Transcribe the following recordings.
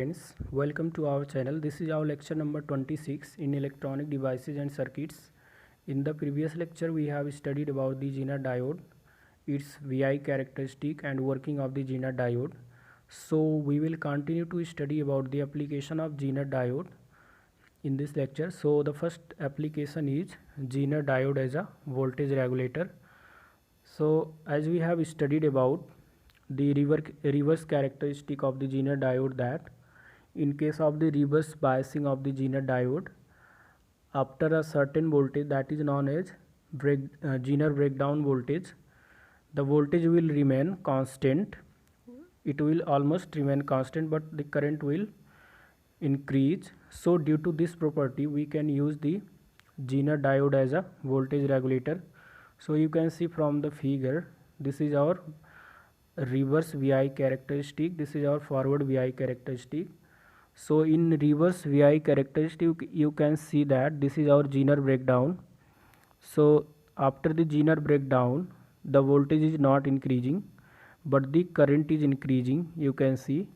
friends, welcome to our channel. This is our lecture number 26 in electronic devices and circuits. In the previous lecture we have studied about the Zener diode, its VI characteristic and working of the Zener diode. So we will continue to study about the application of Zener diode in this lecture. So the first application is Zener diode as a voltage regulator. So as we have studied about the reverse characteristic of the Zener diode, that in case of the reverse biasing of the Zener diode, after a certain voltage, that is known as Zener breakdown voltage, the voltage will remain constant. It will almost remain constant, but the current will increase. So due to this property we can use the Zener diode as a voltage regulator. So you can see from the figure, this is our reverse VI characteristic, this is our forward VI characteristic. So in reverse VI characteristic you can see that this is our Zener breakdown. So after the Zener breakdown the voltage is not increasing but the current is increasing, you can see.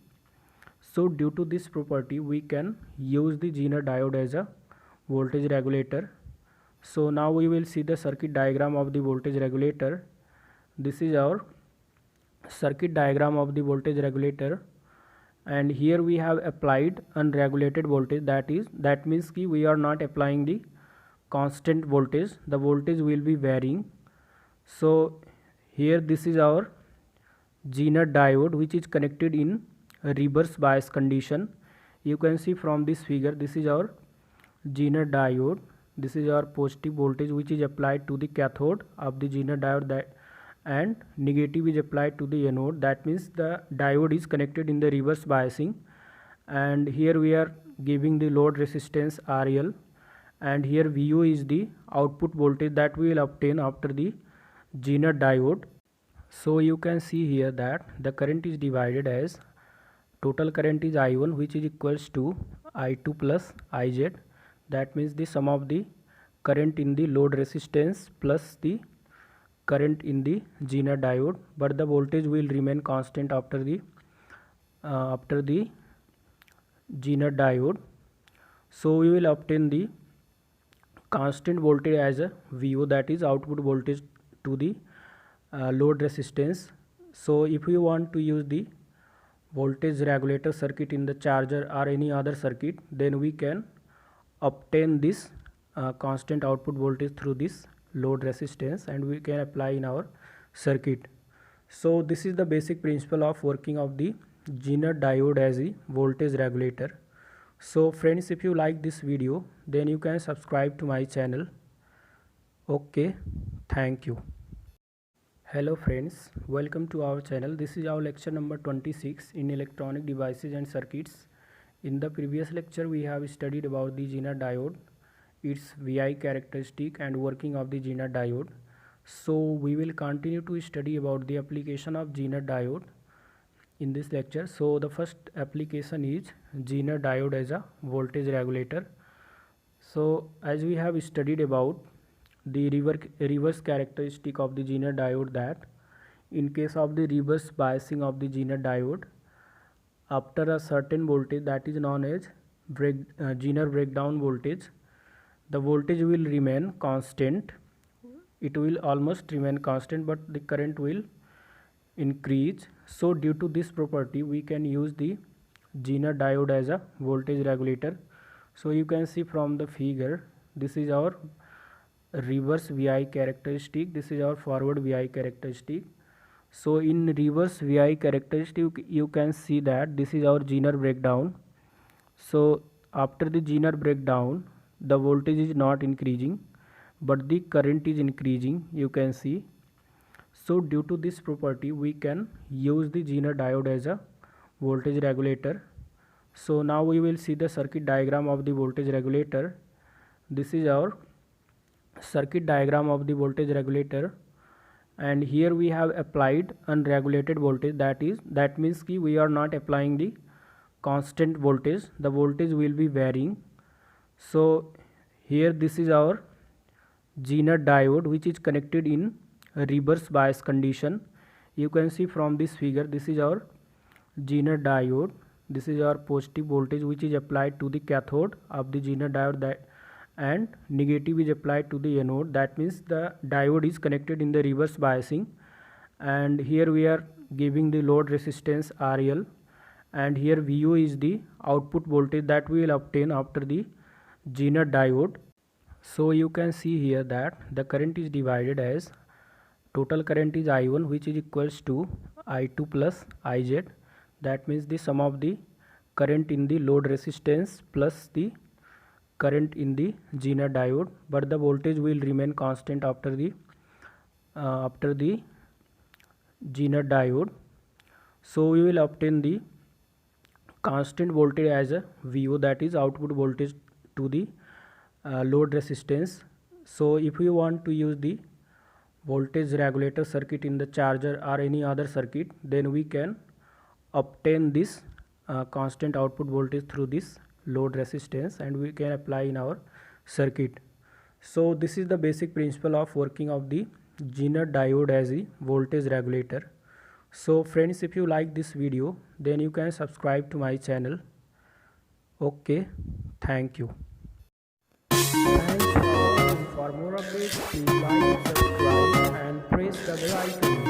So due to this property we can use the Zener diode as a voltage regulator. So now we will see the circuit diagram of the voltage regulator. This is our circuit diagram of the voltage regulator, and here we have applied unregulated voltage. That means ki we are not applying the constant voltage, the voltage will be varying. So here this is our Zener diode which is connected in a reverse bias condition. You can see from this figure, this is our Zener diode, this is our positive voltage which is applied to the cathode of the Zener diode, and negative is applied to the anode. That means the diode is connected in the reverse biasing, and here we are giving the load resistance RL, and here VO is the output voltage that we will obtain after the Zener diode. So you can see here that the current is divided as total current is I1 which is equals to I2 plus IZ. That means the sum of the current in the load resistance plus the current in the Zener diode, but the voltage will remain constant after the Zener diode. So we will obtain the constant voltage as a VO, that is output voltage to the load resistance. So if you want to use the voltage regulator circuit in the charger or any other circuit, then we can obtain this constant output voltage through this load resistance and we can apply in our circuit. So this is the basic principle of working of the Zener diode as a voltage regulator. So friends, if you like this video then you can subscribe to my channel. Okay, thank you. Hello friends, welcome to our channel. This is our lecture number 26 in electronic devices and circuits. In the previous lecture we have studied about the Zener diode, its VI characteristic and working of the Zener diode. So we will continue to study about the application of Zener diode in this lecture. So the first application is Zener diode as a voltage regulator. So as we have studied about the reverse characteristic of the Zener diode, that in case of the reverse biasing of the Zener diode, after a certain voltage, that is known as Zener breakdown voltage, the voltage will remain constant. It will almost remain constant but the current will increase. So due to this property we can use the Zener diode as a voltage regulator. So you can see from the figure, this is our reverse VI characteristic, this is our forward VI characteristic. So in reverse VI characteristic you can see that this is our Zener breakdown. So after the Zener breakdown the voltage is not increasing but the current is increasing, you can see. So due to this property we can use the Zener diode as a voltage regulator. So now we will see the circuit diagram of the voltage regulator. This is our circuit diagram of the voltage regulator, and here we have applied unregulated voltage. That means ki we are not applying the constant voltage, the voltage will be varying. So here this is our Zener diode which is connected in a reverse bias condition. You can see from this figure, this is our Zener diode, this is our positive voltage which is applied to the cathode of the Zener diode, and negative is applied to the anode. That means the diode is connected in the reverse biasing, and here we are giving the load resistance RL, and here VO is the output voltage that we will obtain after the Zener diode. So you can see here that the current is divided as total current is I1, which is equals to I2 plus IZ. That means the sum of the current in the load resistance plus the current in the Zener diode, but the voltage will remain constant after the Zener diode. So we will obtain the constant voltage as a VO, that is output voltage to the load resistance. So if you want to use the voltage regulator circuit in the charger or any other circuit, then we can obtain this constant output voltage through this load resistance, and we can apply in our circuit. So this is the basic principle of working of the Zener diode as a voltage regulator. So friends, if you like this video, then you can subscribe to my channel. Okay, thank you. Thanks for watching. For more updates, please like, subscribe and press the bell icon.